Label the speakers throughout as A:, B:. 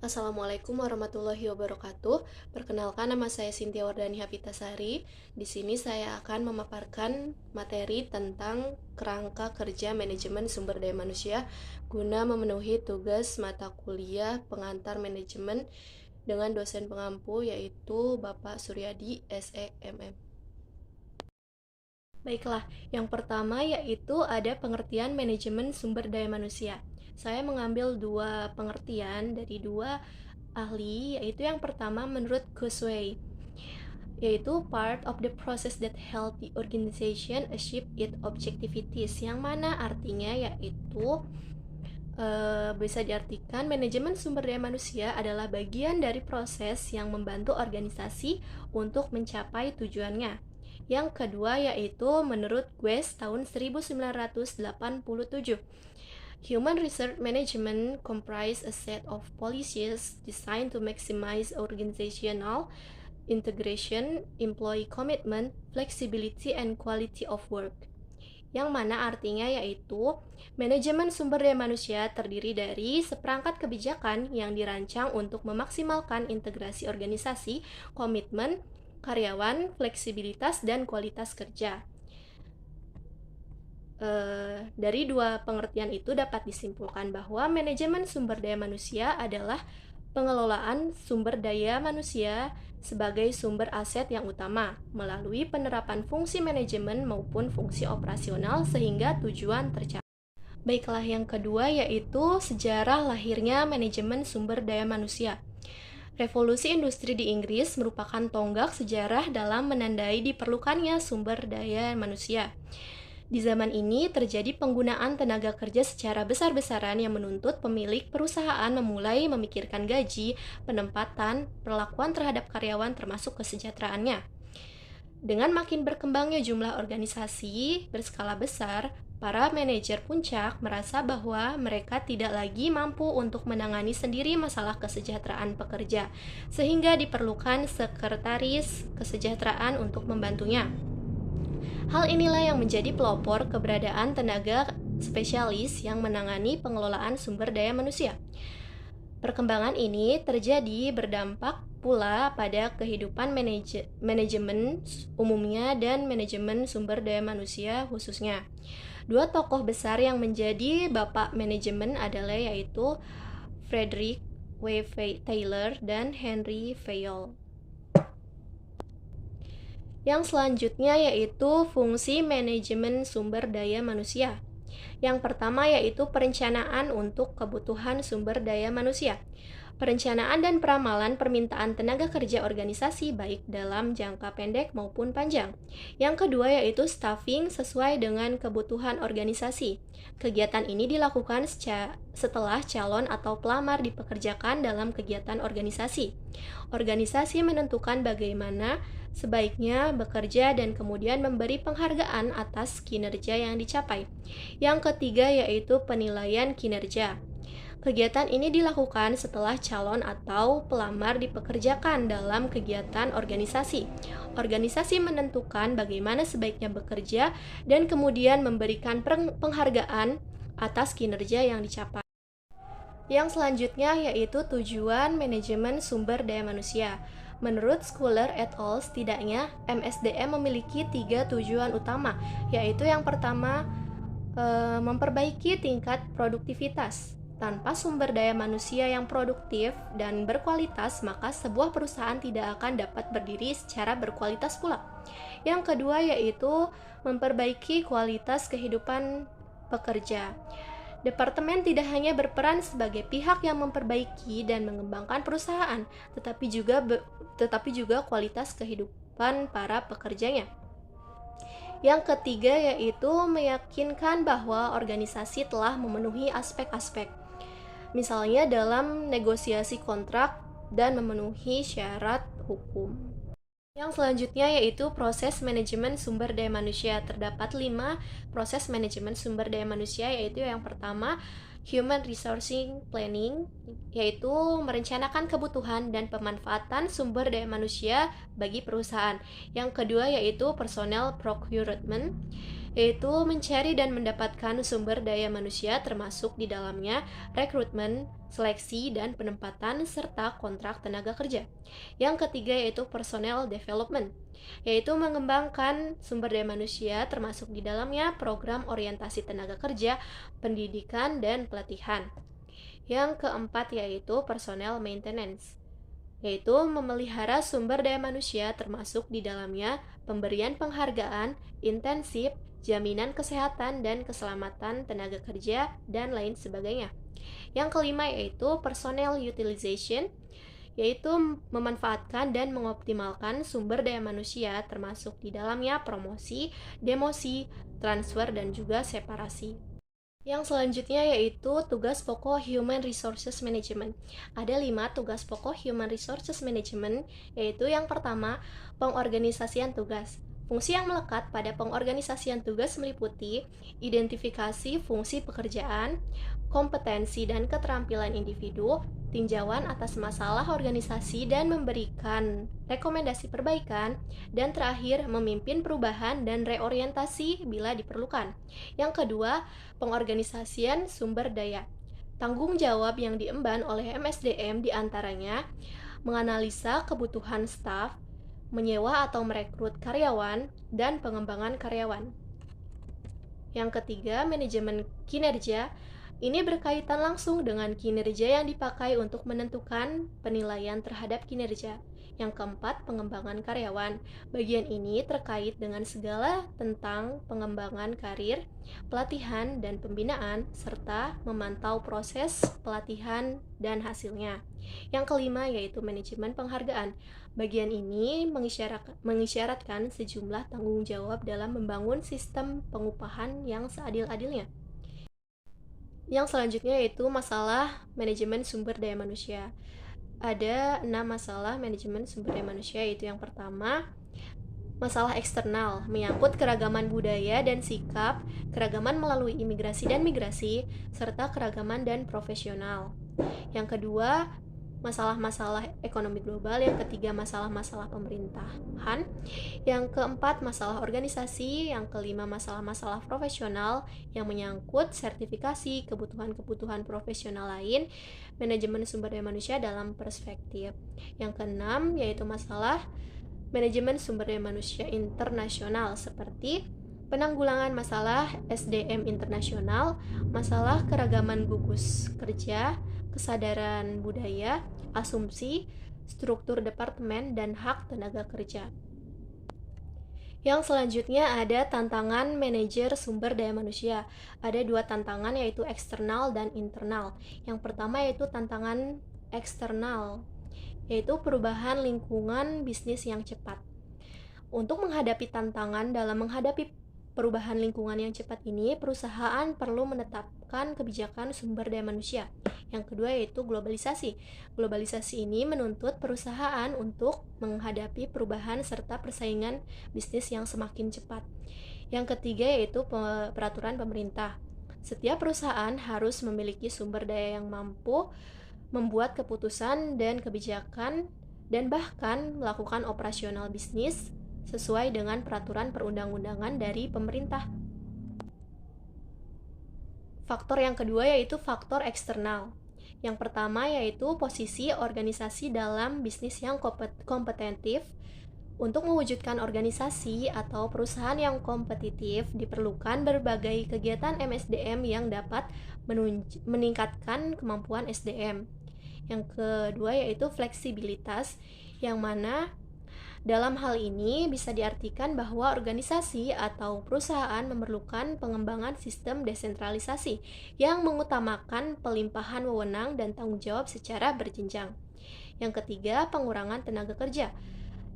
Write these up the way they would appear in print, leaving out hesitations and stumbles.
A: Assalamualaikum warahmatullahi wabarakatuh. Perkenalkan, nama saya Sintia Wardani Hafitasari. Di sini saya akan memaparkan materi tentang kerangka kerja manajemen sumber daya manusia guna memenuhi tugas mata kuliah pengantar manajemen dengan dosen pengampu yaitu Bapak Suryadi SEMM. Baiklah, yang pertama yaitu ada pengertian manajemen sumber daya manusia. Saya mengambil dua pengertian dari dua ahli, yaitu yang pertama menurut Kurzweil, yaitu part of the process that help the organization achieve its objectivities, yang mana artinya yaitu bisa diartikan manajemen sumber daya manusia adalah bagian dari proses yang membantu organisasi untuk mencapai tujuannya. Yang kedua yaitu menurut Guest tahun 1987, Human Resource Management comprise a set of policies designed to maximize organizational integration, employee commitment, flexibility, and quality of work. Yang mana artinya yaitu manajemen sumber daya manusia terdiri dari seperangkat kebijakan yang dirancang untuk memaksimalkan integrasi organisasi, komitmen, karyawan, fleksibilitas, dan kualitas kerja. Dari dua pengertian itu dapat disimpulkan bahwa manajemen sumber daya manusia adalah pengelolaan sumber daya manusia sebagai sumber aset yang utama melalui penerapan fungsi manajemen maupun fungsi operasional sehingga tujuan tercapai. Baiklah, yang kedua yaitu sejarah lahirnya manajemen sumber daya manusia. Revolusi industri di Inggris merupakan tonggak sejarah dalam menandai diperlukannya sumber daya manusia. Di zaman ini terjadi penggunaan tenaga kerja secara besar-besaran yang menuntut pemilik perusahaan memulai memikirkan gaji, penempatan, perlakuan terhadap karyawan termasuk kesejahteraannya. Dengan makin berkembangnya jumlah organisasi berskala besar, para manajer puncak merasa bahwa mereka tidak lagi mampu untuk menangani sendiri masalah kesejahteraan pekerja, sehingga diperlukan sekretaris kesejahteraan untuk membantunya. Hal inilah yang menjadi pelopor keberadaan tenaga spesialis yang menangani pengelolaan sumber daya manusia. Perkembangan ini terjadi berdampak pula pada kehidupan manajemen umumnya dan manajemen sumber daya manusia khususnya. Dua tokoh besar yang menjadi bapak manajemen adalah yaitu Frederick W. Taylor dan Henry Fayol. Yang selanjutnya yaitu fungsi manajemen sumber daya manusia. Yang pertama yaitu perencanaan untuk kebutuhan sumber daya manusia. Perencanaan dan peramalan permintaan tenaga kerja organisasi baik dalam jangka pendek maupun panjang. Yang kedua yaitu staffing sesuai dengan kebutuhan organisasi. Kegiatan ini dilakukan setelah calon atau pelamar dipekerjakan dalam kegiatan organisasi. Organisasi menentukan bagaimana sebaiknya bekerja dan kemudian memberi penghargaan atas kinerja yang dicapai. Yang ketiga yaitu penilaian kinerja. Kegiatan ini dilakukan setelah calon atau pelamar dipekerjakan dalam kegiatan organisasi. Organisasi menentukan bagaimana sebaiknya bekerja dan kemudian memberikan penghargaan atas kinerja yang dicapai. Yang selanjutnya yaitu tujuan manajemen sumber daya manusia. Menurut Schuler et al., setidaknya MSDM memiliki 3 tujuan utama, yaitu yang pertama, memperbaiki tingkat produktivitas. Tanpa sumber daya manusia yang produktif dan berkualitas, maka sebuah perusahaan tidak akan dapat berdiri secara berkualitas pula. Yang kedua yaitu memperbaiki kualitas kehidupan pekerja. Departemen tidak hanya berperan sebagai pihak yang memperbaiki dan mengembangkan perusahaan, tetapi juga kualitas kehidupan para pekerjanya. Yang ketiga yaitu meyakinkan bahwa organisasi telah memenuhi aspek-aspek, misalnya dalam negosiasi kontrak dan memenuhi syarat hukum. Yang selanjutnya yaitu proses manajemen sumber daya manusia. Terdapat 5 proses manajemen sumber daya manusia, yaitu yang pertama Human Resourcing Planning, yaitu merencanakan kebutuhan dan pemanfaatan sumber daya manusia bagi perusahaan. Yang kedua yaitu Personnel Procurement, yaitu mencari dan mendapatkan sumber daya manusia termasuk di dalamnya rekrutmen, seleksi, dan penempatan serta kontrak tenaga kerja. Yang ketiga yaitu personal development, yaitu mengembangkan sumber daya manusia termasuk di dalamnya program orientasi tenaga kerja, pendidikan, dan pelatihan. Yang keempat yaitu personal maintenance, yaitu memelihara sumber daya manusia termasuk di dalamnya pemberian penghargaan, intensif, jaminan kesehatan dan keselamatan tenaga kerja, dan lain sebagainya. Yang kelima yaitu personnel utilization, yaitu memanfaatkan dan mengoptimalkan sumber daya manusia termasuk di dalamnya promosi, demosi, transfer, dan juga separasi. Yang selanjutnya yaitu tugas pokok Human Resources Management. Ada 5 tugas pokok Human Resources Management, yaitu yang pertama, pengorganisasian tugas. Fungsi yang melekat pada pengorganisasian tugas meliputi identifikasi fungsi pekerjaan, kompetensi dan keterampilan individu, tinjauan atas masalah organisasi dan memberikan rekomendasi perbaikan, dan terakhir memimpin perubahan dan reorientasi bila diperlukan. Yang kedua, pengorganisasian sumber daya. Tanggung jawab yang diemban oleh MSDM diantaranya menganalisa kebutuhan staf, menyewa atau merekrut karyawan, dan pengembangan karyawan. Yang ketiga, manajemen kinerja. Ini berkaitan langsung dengan kinerja yang dipakai untuk menentukan penilaian terhadap kinerja. Yang keempat, pengembangan karyawan. Bagian ini terkait dengan segala tentang pengembangan karir, pelatihan dan pembinaan, serta memantau proses pelatihan dan hasilnya. Yang kelima yaitu manajemen penghargaan. Bagian ini mengisyaratkan sejumlah tanggung jawab dalam membangun sistem pengupahan yang seadil-adilnya. Yang selanjutnya yaitu masalah manajemen sumber daya manusia. Ada 6 masalah manajemen sumber daya manusia, yaitu yang pertama, masalah eksternal, menyangkut keragaman budaya dan sikap, keragaman melalui imigrasi dan migrasi, serta keragaman dan profesional. Yang kedua, masalah-masalah ekonomi global. Yang ketiga, masalah-masalah pemerintahan. Yang keempat, masalah organisasi. Yang kelima, masalah-masalah profesional yang menyangkut sertifikasi, kebutuhan-kebutuhan profesional lain, manajemen sumber daya manusia dalam perspektif. Yang keenam, yaitu masalah manajemen sumber daya manusia internasional seperti penanggulangan masalah SDM internasional, masalah keragaman gugus kerja, kesadaran budaya, asumsi, struktur departemen, dan hak tenaga kerja. Yang selanjutnya ada tantangan manajer sumber daya manusia. Ada 2 tantangan yaitu eksternal dan internal. Yang pertama yaitu tantangan eksternal, yaitu perubahan lingkungan bisnis yang cepat. Untuk menghadapi tantangan dalam menghadapi perubahan lingkungan yang cepat ini, perusahaan perlu menetapkan kebijakan sumber daya manusia. Yang kedua yaitu globalisasi. Globalisasi ini menuntut perusahaan untuk menghadapi perubahan serta persaingan bisnis yang semakin cepat. Yang ketiga yaitu peraturan pemerintah. Setiap perusahaan harus memiliki sumber daya yang mampu membuat keputusan dan kebijakan dan bahkan melakukan operasional bisnis sesuai dengan peraturan perundang-undangan dari pemerintah. Faktor yang kedua yaitu faktor eksternal. Yang pertama yaitu posisi organisasi dalam bisnis yang kompetitif. Untuk mewujudkan organisasi atau perusahaan yang kompetitif, diperlukan berbagai kegiatan MSDM yang dapat meningkatkan kemampuan SDM. Yang kedua yaitu fleksibilitas, yang mana dalam hal ini bisa diartikan bahwa organisasi atau perusahaan memerlukan pengembangan sistem desentralisasi yang mengutamakan pelimpahan wewenang dan tanggung jawab secara berjenjang. Yang ketiga, pengurangan tenaga kerja.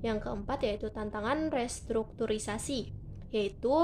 A: Yang keempat yaitu tantangan restrukturisasi, yaitu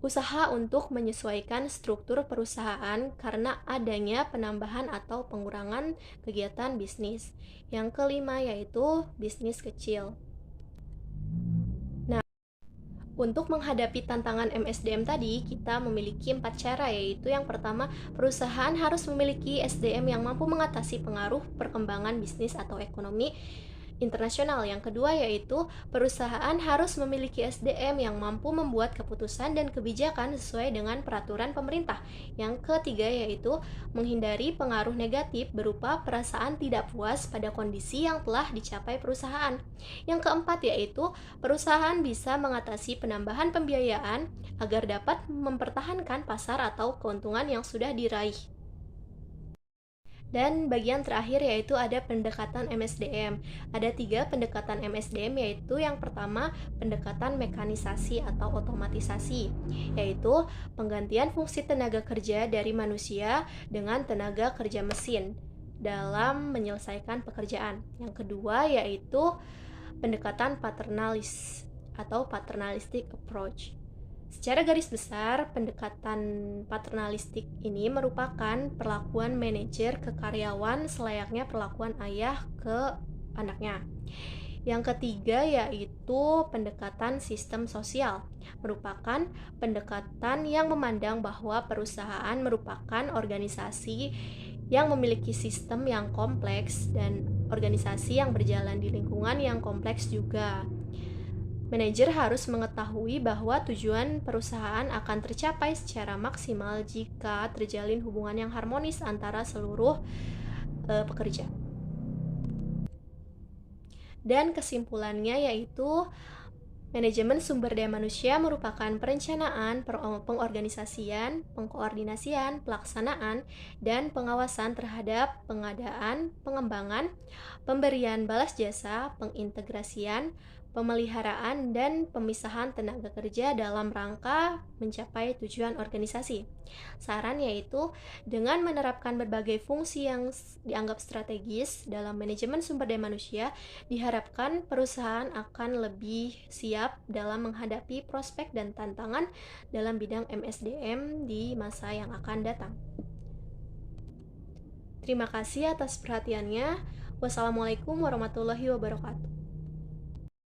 A: usaha untuk menyesuaikan struktur perusahaan karena adanya penambahan atau pengurangan kegiatan bisnis. Yang kelima yaitu bisnis kecil. Untuk menghadapi tantangan MSDM tadi, kita memiliki 4 cara, yaitu yang pertama, perusahaan harus memiliki SDM yang mampu mengatasi pengaruh perkembangan bisnis atau ekonomi. internasional. Yang kedua yaitu perusahaan harus memiliki SDM yang mampu membuat keputusan dan kebijakan sesuai dengan peraturan pemerintah. Yang ketiga yaitu menghindari pengaruh negatif berupa perasaan tidak puas pada kondisi yang telah dicapai perusahaan. Yang keempat yaitu perusahaan bisa mengatasi penambahan pembiayaan agar dapat mempertahankan pasar atau keuntungan yang sudah diraih. Dan bagian terakhir yaitu ada pendekatan MSDM. Ada 3 pendekatan MSDM, yaitu yang pertama pendekatan mekanisasi atau otomatisasi, yaitu penggantian fungsi tenaga kerja dari manusia dengan tenaga kerja mesin dalam menyelesaikan pekerjaan. Yang kedua yaitu pendekatan paternalis atau paternalistic approach. Secara garis besar, pendekatan paternalistik ini merupakan perlakuan manajer ke karyawan selayaknya perlakuan ayah ke anaknya. Yang ketiga yaitu pendekatan sistem sosial, merupakan pendekatan yang memandang bahwa perusahaan merupakan organisasi yang memiliki sistem yang kompleks dan organisasi yang berjalan di lingkungan yang kompleks juga. Manajer harus mengetahui bahwa tujuan perusahaan akan tercapai secara maksimal jika terjalin hubungan yang harmonis antara seluruh pekerja. Dan kesimpulannya yaitu manajemen sumber daya manusia merupakan perencanaan, pengorganisasian, pengkoordinasian, pelaksanaan, dan pengawasan terhadap pengadaan, pengembangan, pemberian balas jasa, pengintegrasian, pemeliharaan, dan pemisahan tenaga kerja dalam rangka mencapai tujuan organisasi. Saran yaitu dengan menerapkan berbagai fungsi yang dianggap strategis dalam manajemen sumber daya manusia, diharapkan perusahaan akan lebih siap dalam menghadapi prospek dan tantangan dalam bidang MSDM di masa yang akan datang. Terima kasih atas perhatiannya. Wassalamualaikum warahmatullahi wabarakatuh.